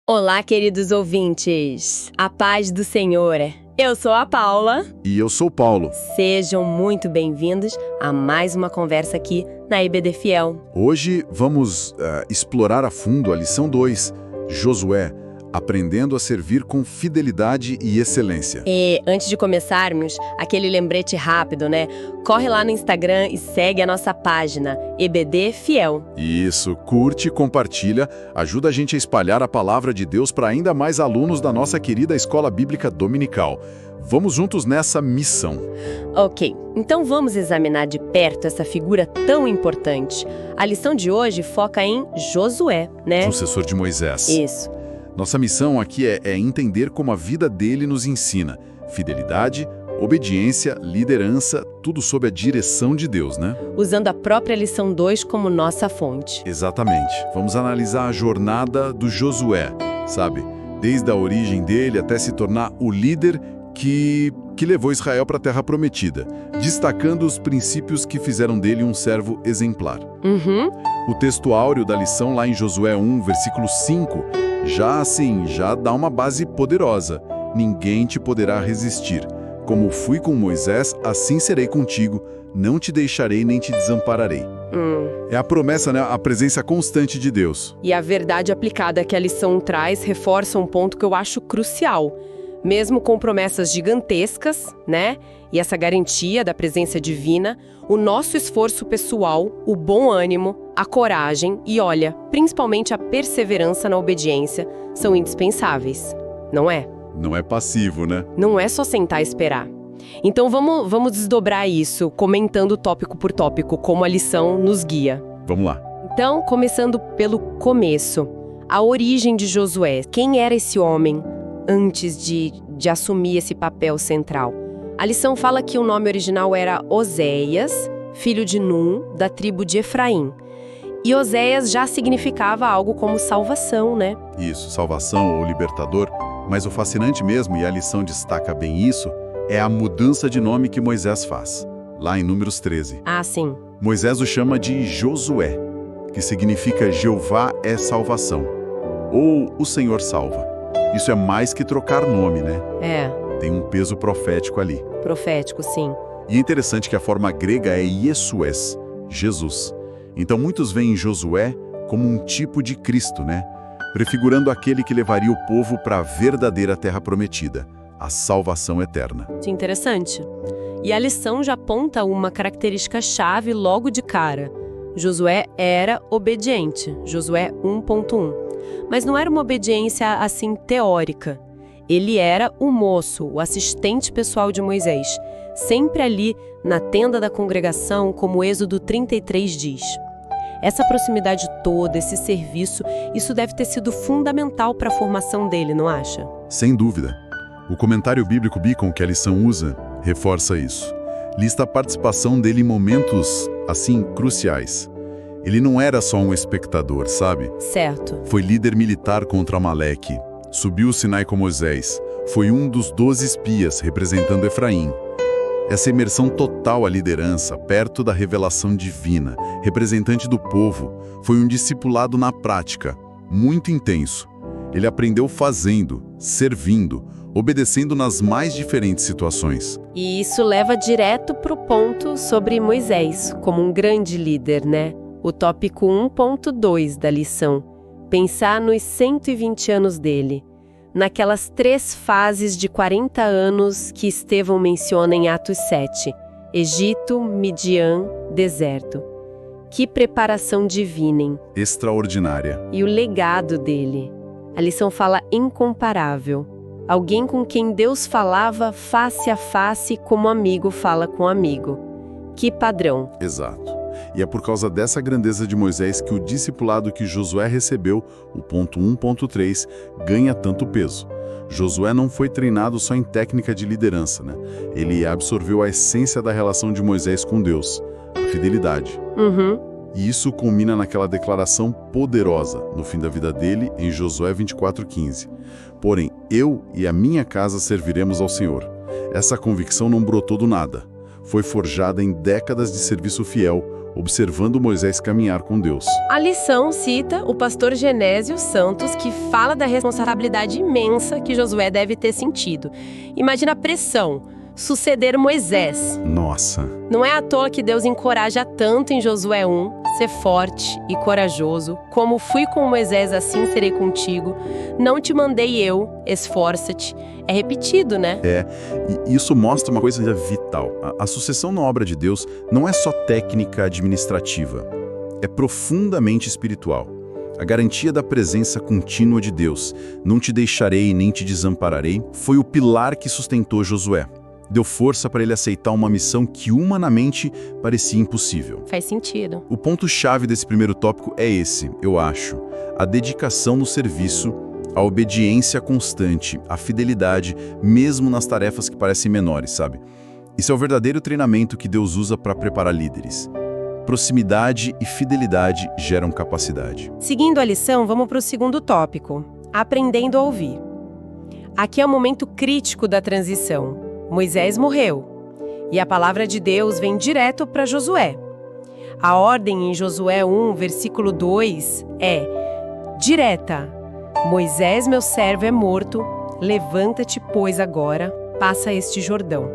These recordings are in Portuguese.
Olá, queridos ouvintes! A paz do Senhor! Eu sou a Paula. E eu sou o Paulo. Sejam muito bem-vindos a mais uma conversa aqui na IBD Fiel. Hoje vamos explorar a fundo a lição 2, Josué, aprendendo a servir com fidelidade e excelência. E antes de começarmos, aquele lembrete rápido, né? Corre lá no Instagram e segue a nossa página, IBD Fiel. Isso, curte e compartilha, ajuda a gente a espalhar a palavra de Deus para ainda mais alunos da nossa querida Escola Bíblica Dominical. Vamos juntos nessa missão. Ok, então vamos examinar de perto essa figura tão importante. A lição de hoje foca em Josué, né? Sucessor de Moisés. Isso. Nossa missão aqui é entender como a vida dele nos ensina. Fidelidade, obediência, liderança, tudo sob a direção de Deus, né? Usando a própria lição 2 como nossa fonte. Exatamente. Vamos analisar a jornada do Josué, sabe? Desde a origem dele até se tornar o líder que levou Israel para a Terra Prometida, destacando os princípios que fizeram dele um servo exemplar. O texto áureo da lição lá em Josué 1, versículo 5, já dá uma base poderosa. Ninguém te poderá resistir. Como fui com Moisés, assim serei contigo. Não te deixarei nem te desampararei. É a promessa, né? A presença constante de Deus. E a verdade aplicada que a lição traz reforça um ponto que eu acho crucial. Mesmo com promessas gigantescas, né? E essa garantia da presença divina, o nosso esforço pessoal, o bom ânimo, a coragem e, olha, principalmente a perseverança na obediência são indispensáveis, não é? Não é passivo, né? Não é só sentar e esperar. Então vamos desdobrar isso, comentando tópico por tópico, como a lição nos guia. Vamos lá. Então, começando pelo começo, a origem de Josué. Quem era esse homem antes de assumir esse papel central? A lição fala que o nome original era Oséias, filho de Num, da tribo de Efraim. E Oséias já significava algo como salvação, né? Isso, salvação ou libertador. Mas o fascinante mesmo, e a lição destaca bem isso, é a mudança de nome que Moisés faz, lá em Números 13. Ah, sim. Moisés o chama de Josué, que significa Jeová é salvação, ou o Senhor salva. Isso é mais que trocar nome, né? É. Tem um peso profético ali. Profético, sim. E é interessante que a forma grega é Iesués, Jesus. Então muitos veem Josué como um tipo de Cristo, né? Prefigurando aquele que levaria o povo para a verdadeira terra prometida, a salvação eterna. Interessante. E a lição já aponta uma característica-chave logo de cara. Josué era obediente, Josué 1.1. Mas não era uma obediência assim teórica. Ele era o moço, o assistente pessoal de Moisés, sempre ali na tenda da congregação, como Êxodo 33 diz. Essa proximidade toda, esse serviço, isso deve ter sido fundamental para a formação dele, não acha? Sem dúvida. O comentário bíblico Beacon que a lição usa reforça isso. Lista a participação dele em momentos, assim, cruciais. Ele não era só um espectador, sabe? Certo. Foi líder militar contra Amaleque, subiu o Sinai com Moisés, foi um dos 12 espias representando Efraim. Essa imersão total à liderança, perto da revelação divina, representante do povo, foi um discipulado na prática, muito intenso. Ele aprendeu fazendo, servindo, obedecendo nas mais diferentes situações. E isso leva direto para o ponto sobre Moisés, como um grande líder, né? O tópico 1.2 da lição. Pensar nos 120 anos dele. Naquelas 3 fases de 40 anos que Estevão menciona em Atos 7. Egito, Midian, deserto. Que preparação divina, hein? Extraordinária. E o legado dele. A lição fala incomparável. Alguém com quem Deus falava face a face como amigo fala com amigo. Que padrão. Exato. E é por causa dessa grandeza de Moisés que o discipulado que Josué recebeu, o ponto 1.3, ganha tanto peso. Josué não foi treinado só em técnica de liderança, né? Ele absorveu a essência da relação de Moisés com Deus, a fidelidade. E isso culmina naquela declaração poderosa, no fim da vida dele, em Josué 24:15. Porém, eu e a minha casa serviremos ao Senhor. Essa convicção não brotou do nada. Foi forjada em décadas de serviço fiel, observando Moisés caminhar com Deus. A lição cita o pastor Genésio Santos, que fala da responsabilidade imensa que Josué deve ter sentido. Imagina a pressão, suceder Moisés. Nossa! Não é à toa que Deus encoraja tanto em Josué 1, ser forte e corajoso, como fui com Moisés, assim serei contigo. Não te mandei eu, esforça-te. É repetido, né? E isso mostra uma coisa vital. A sucessão na obra de Deus não é só técnica administrativa, é profundamente espiritual. A garantia da presença contínua de Deus, não te deixarei nem te desampararei, foi o pilar que sustentou Josué. Deu força para ele aceitar uma missão que humanamente parecia impossível. Faz sentido. O ponto-chave desse primeiro tópico é esse, eu acho. A dedicação no serviço, a obediência constante, a fidelidade, mesmo nas tarefas que parecem menores, sabe? Isso é o verdadeiro treinamento que Deus usa para preparar líderes. Proximidade e fidelidade geram capacidade. Seguindo a lição, vamos para o segundo tópico, aprendendo a ouvir. Aqui é o momento crítico da transição. Moisés morreu, e a palavra de Deus vem direto para Josué. A ordem em Josué 1, versículo 2 é direta. Moisés, meu servo, é morto, levanta-te, pois, agora, passa este Jordão.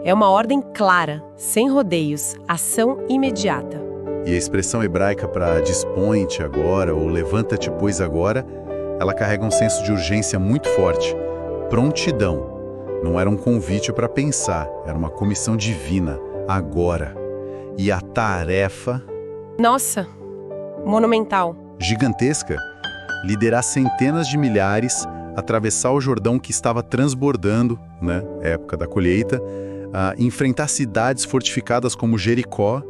É uma ordem clara, sem rodeios, ação imediata. E a expressão hebraica para dispõe-te agora ou levanta-te, pois, agora, ela carrega um senso de urgência muito forte, prontidão. Não era um convite para pensar, era uma comissão divina, agora. E a tarefa... Nossa, monumental. Gigantesca. Liderar centenas de milhares, atravessar o Jordão que estava transbordando, né, época da colheita, enfrentar cidades fortificadas como Jericó,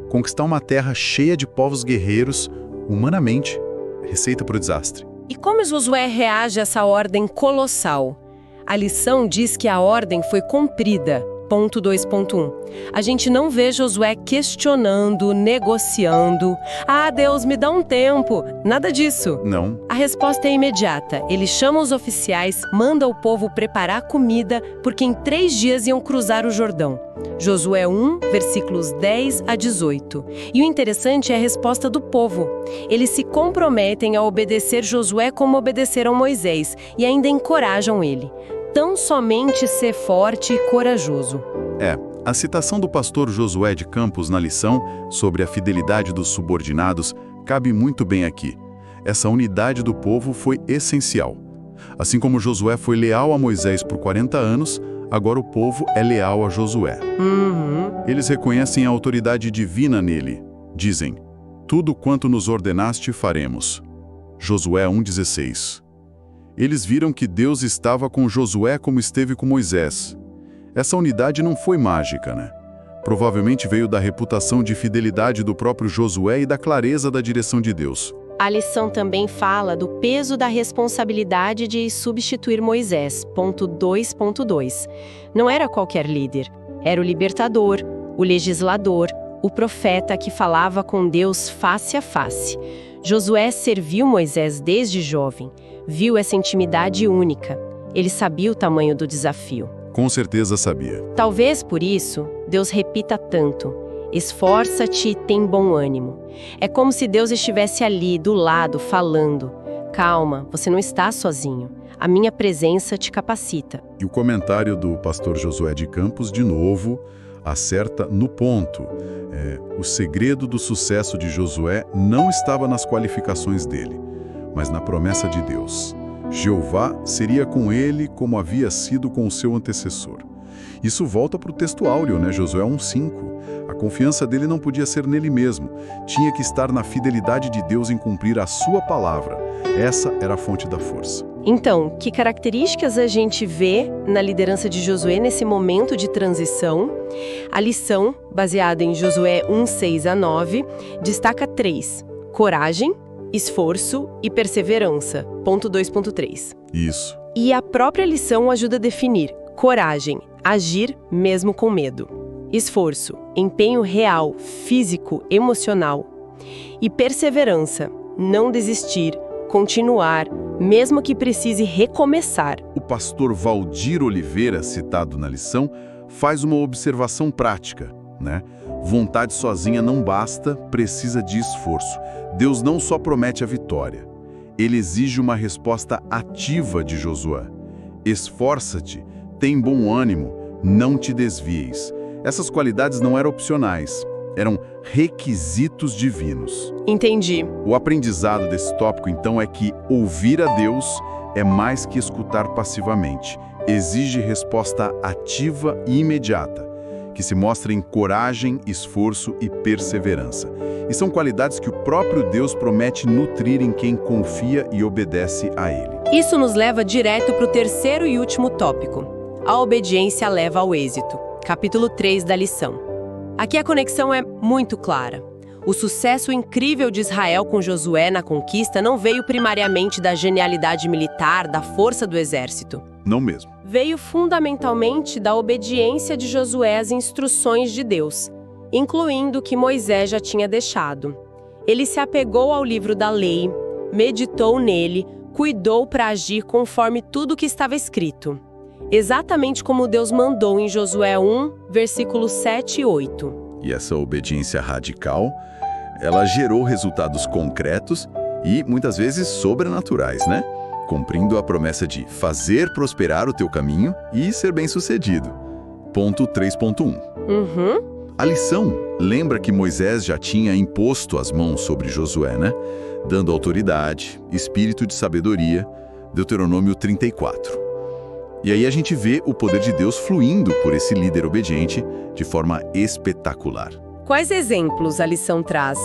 conquistar uma terra cheia de povos guerreiros, humanamente, receita para o desastre. E como Josué reage a essa ordem colossal? A lição diz que a ordem foi cumprida. Ponto 2.1. A gente não vê Josué questionando, negociando. Ah, Deus, me dá um tempo. Nada disso. Não. A resposta é imediata. Ele chama os oficiais, manda o povo preparar comida, porque em 3 dias iam cruzar o Jordão. Josué 1, versículos 10 a 18. E o interessante é a resposta do povo. Eles se comprometem a obedecer Josué como obedeceram Moisés e ainda encorajam ele. Tão somente ser forte e corajoso. A citação do pastor Josué de Campos na lição sobre a fidelidade dos subordinados cabe muito bem aqui. Essa unidade do povo foi essencial. Assim como Josué foi leal a Moisés por 40 anos, agora o povo é leal a Josué. Eles reconhecem a autoridade divina nele. Dizem, tudo quanto nos ordenaste faremos. Josué 1,16. Eles viram que Deus estava com Josué como esteve com Moisés. Essa unidade não foi mágica, né? Provavelmente veio da reputação de fidelidade do próprio Josué e da clareza da direção de Deus. A lição também fala do peso da responsabilidade de substituir Moisés. Ponto 2.2. Não era qualquer líder. Era o libertador, o legislador, o profeta que falava com Deus face a face. Josué serviu Moisés desde jovem. Viu essa intimidade única. Ele sabia o tamanho do desafio. Com certeza sabia. Talvez por isso, Deus repita tanto. Esforça-te e tem bom ânimo. É como se Deus estivesse ali, do lado, falando. Calma, você não está sozinho. A minha presença te capacita. E o comentário do pastor Josué de Campos, de novo, acerta no ponto. O segredo do sucesso de Josué não estava nas qualificações dele, mas na promessa de Deus. Jeová seria com ele como havia sido com o seu antecessor. Isso volta para o texto áureo, né? Josué 1,5. A confiança dele não podia ser nele mesmo. Tinha que estar na fidelidade de Deus em cumprir a sua palavra. Essa era a fonte da força. Então, que características a gente vê na liderança de Josué nesse momento de transição? A lição, baseada em Josué 1:6 a 9, destaca 3: coragem, esforço e perseverança. Ponto 2.3. Isso. E a própria lição ajuda a definir: coragem, agir mesmo com medo. Esforço, empenho real, físico, emocional. E perseverança, não desistir, continuar, mesmo que precise recomeçar. O pastor Valdir Oliveira, citado na lição, faz uma observação prática, né? Vontade sozinha não basta, precisa de esforço. Deus não só promete a vitória, ele exige uma resposta ativa de Josué. Esforça-te, tem bom ânimo, não te desvies. Essas qualidades não eram opcionais, eram requisitos divinos. Entendi. O aprendizado desse tópico, então, é que ouvir a Deus é mais que escutar passivamente. Exige resposta ativa e imediata, que se mostra em coragem, esforço e perseverança. E são qualidades que o próprio Deus promete nutrir em quem confia e obedece a Ele. Isso nos leva direto para o terceiro e último tópico. A obediência leva ao êxito. Capítulo 3 da lição. Aqui a conexão é muito clara. O sucesso incrível de Israel com Josué na conquista não veio primariamente da genialidade militar, da força do exército. Não mesmo. Veio fundamentalmente da obediência de Josué às instruções de Deus, incluindo o que Moisés já tinha deixado. Ele se apegou ao livro da lei, meditou nele, cuidou para agir conforme tudo o que estava escrito. Exatamente como Deus mandou em Josué 1, versículos 7 e 8. E essa obediência radical, ela gerou resultados concretos e, muitas vezes, sobrenaturais, né? Cumprindo a promessa de fazer prosperar o teu caminho e ser bem-sucedido. Ponto 3.1. A lição lembra que Moisés já tinha imposto as mãos sobre Josué, né? Dando autoridade, espírito de sabedoria, Deuteronômio 34. E aí a gente vê o poder de Deus fluindo por esse líder obediente de forma espetacular. Quais exemplos a lição traz?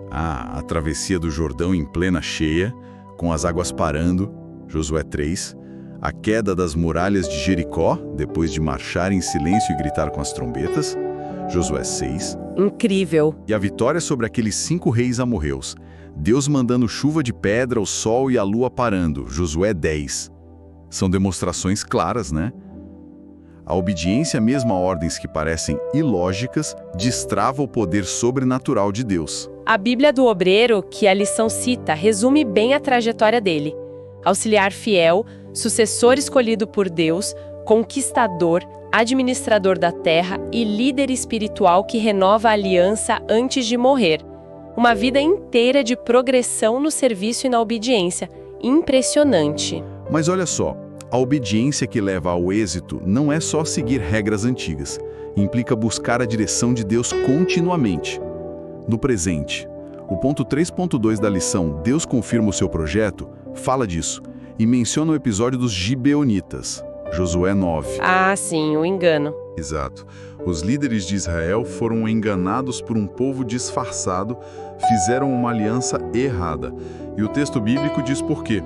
A travessia do Jordão em plena cheia, com as águas parando, Josué 3. A queda das muralhas de Jericó, depois de marchar em silêncio e gritar com as trombetas, Josué 6. Incrível. E a vitória sobre aqueles 5 reis amorreus, Deus mandando chuva de pedra, o sol e a lua parando, Josué 10. São demonstrações claras, né? A obediência mesmo a ordens que parecem ilógicas destrava o poder sobrenatural de Deus. A Bíblia do Obreiro, que a lição cita, resume bem a trajetória dele. Auxiliar fiel, sucessor escolhido por Deus, conquistador, administrador da terra e líder espiritual que renova a aliança antes de morrer. Uma vida inteira de progressão no serviço e na obediência. Impressionante. Mas olha só, a obediência que leva ao êxito não é só seguir regras antigas. Implica buscar a direção de Deus continuamente. No presente, o ponto 3.2 da lição Deus confirma o seu projeto, fala disso, e menciona o episódio dos Gibeonitas, Josué 9. Ah, sim, o engano. Exato. Os líderes de Israel foram enganados por um povo disfarçado, fizeram uma aliança errada. E o texto bíblico diz por quê.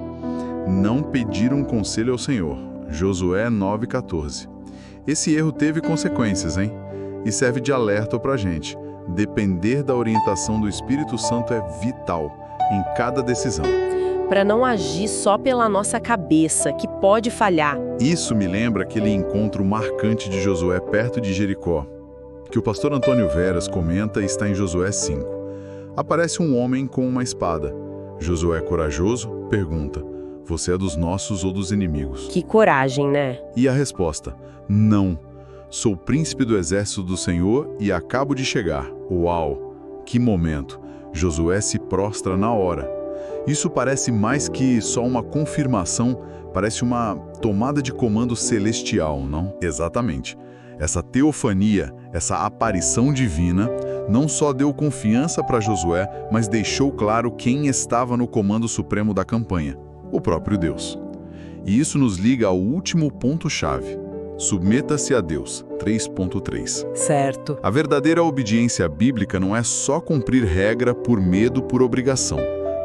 Não pediram conselho ao Senhor. Josué 9,14. Esse erro teve consequências, hein? E serve de alerta pra gente. Depender da orientação do Espírito Santo é vital em cada decisão. Para não agir só pela nossa cabeça, que pode falhar. Isso me lembra aquele encontro marcante de Josué perto de Jericó, que o pastor Antônio Veras comenta e está em Josué 5. Aparece um homem com uma espada. Josué, corajoso, pergunta: você é dos nossos ou dos inimigos? Que coragem, né? E a resposta: não. Sou príncipe do exército do Senhor e acabo de chegar. Uau! Que momento! Josué se prostra na hora. Isso parece mais que só uma confirmação, parece uma tomada de comando celestial, não? Exatamente. Essa teofania, essa aparição divina, não só deu confiança para Josué, mas deixou claro quem estava no comando supremo da campanha: o próprio Deus. E isso nos liga ao último ponto-chave. Submeta-se a Deus, 3.3. Certo. A verdadeira obediência bíblica não é só cumprir regra por medo, por obrigação.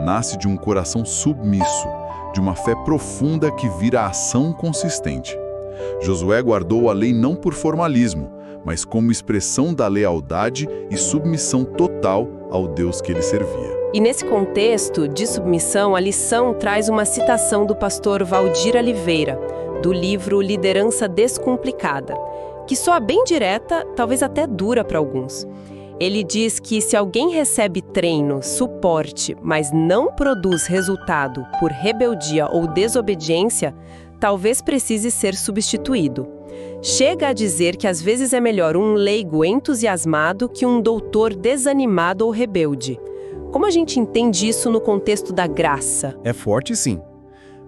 Nasce de um coração submisso, de uma fé profunda que vira ação consistente. Josué guardou a lei não por formalismo, mas como expressão da lealdade e submissão total ao Deus que ele servia. E nesse contexto de submissão, a lição traz uma citação do pastor Valdir Oliveira, do livro Liderança Descomplicada, que soa bem direta, talvez até dura para alguns. Ele diz que se alguém recebe treino, suporte, mas não produz resultado por rebeldia ou desobediência, talvez precise ser substituído. Chega a dizer que às vezes é melhor um leigo entusiasmado que um doutor desanimado ou rebelde. Como a gente entende isso no contexto da graça? É forte, sim.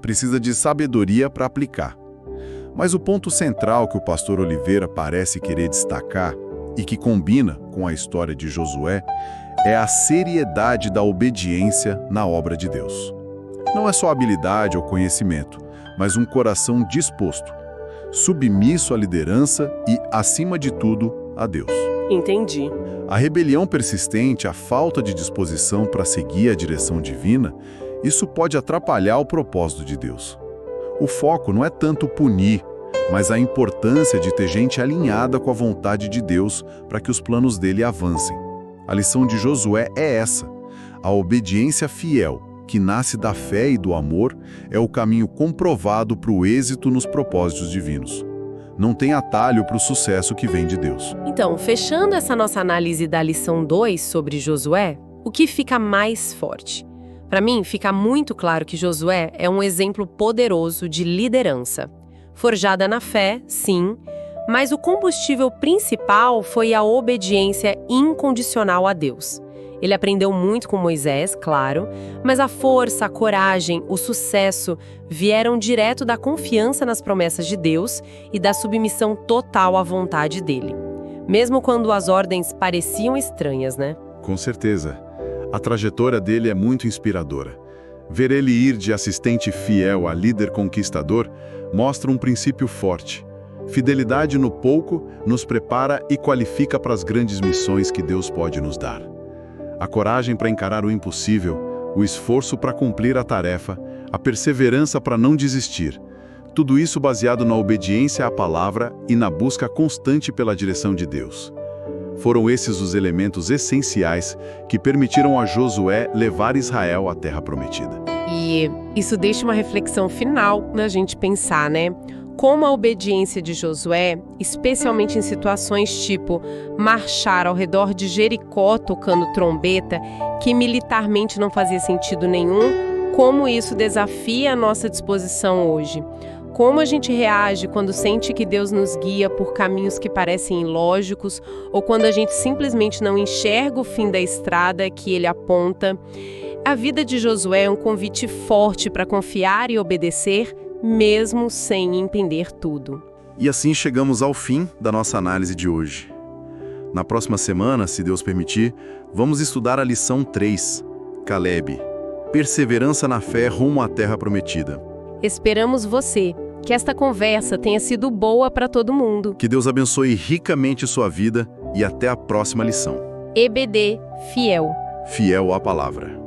Precisa de sabedoria para aplicar. Mas o ponto central que o pastor Oliveira parece querer destacar, e que combina com a história de Josué, é a seriedade da obediência na obra de Deus. Não é só habilidade ou conhecimento, mas um coração disposto, submisso à liderança e, acima de tudo, a Deus. Entendi. A rebelião persistente, a falta de disposição para seguir a direção divina, isso pode atrapalhar o propósito de Deus. O foco não é tanto punir, mas a importância de ter gente alinhada com a vontade de Deus para que os planos dele avancem. A lição de Josué é essa: a obediência fiel, que nasce da fé e do amor, é o caminho comprovado para o êxito nos propósitos divinos. Não tem atalho para o sucesso que vem de Deus. Então, fechando essa nossa análise da lição 2 sobre Josué, o que fica mais forte? Para mim, fica muito claro que Josué é um exemplo poderoso de liderança. Forjada na fé, sim, mas o combustível principal foi a obediência incondicional a Deus. Ele aprendeu muito com Moisés, claro, mas a força, a coragem, o sucesso vieram direto da confiança nas promessas de Deus e da submissão total à vontade dele. Mesmo quando as ordens pareciam estranhas, né? Com certeza. A trajetória dele é muito inspiradora. Ver ele ir de assistente fiel a líder conquistador mostra um princípio forte. Fidelidade no pouco nos prepara e qualifica para as grandes missões que Deus pode nos dar. A coragem para encarar o impossível, o esforço para cumprir a tarefa, a perseverança para não desistir. Tudo isso baseado na obediência à palavra e na busca constante pela direção de Deus. Foram esses os elementos essenciais que permitiram a Josué levar Israel à Terra Prometida. E isso deixa uma reflexão final na gente pensar, né? Como a obediência de Josué, especialmente em situações tipo marchar ao redor de Jericó tocando trombeta, que militarmente não fazia sentido nenhum, como isso desafia a nossa disposição hoje. Como a gente reage quando sente que Deus nos guia por caminhos que parecem ilógicos ou quando a gente simplesmente não enxerga o fim da estrada que ele aponta. A vida de Josué é um convite forte para confiar e obedecer, mesmo sem entender tudo. E assim chegamos ao fim da nossa análise de hoje. Na próxima semana, se Deus permitir, vamos estudar a lição 3, Caleb, perseverança na fé rumo à Terra Prometida. Esperamos você, que esta conversa tenha sido boa para todo mundo. Que Deus abençoe ricamente sua vida e até a próxima lição. EBD Fiel. Fiel à palavra.